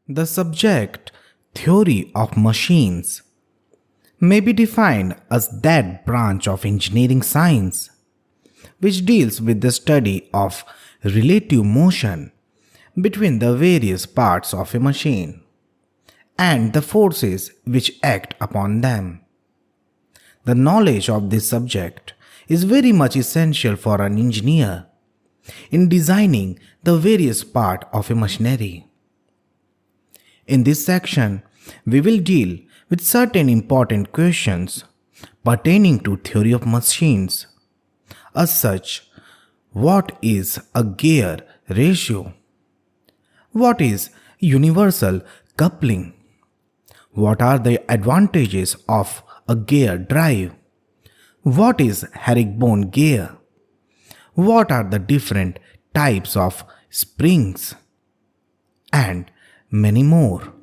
The subject theory of machines may be defined as that branch of engineering science which deals with the study of relative motion between the various parts of a machine and the forces which act upon them. The knowledge of this subject is very much essential for an engineer in designing the various parts of a machinery. In this section, we will deal with certain important questions pertaining to theory of machines. As such, what is a gear ratio? What is universal coupling? What are the advantages of a gear drive? What is herringbone gear? What are the different types of springs? And many more.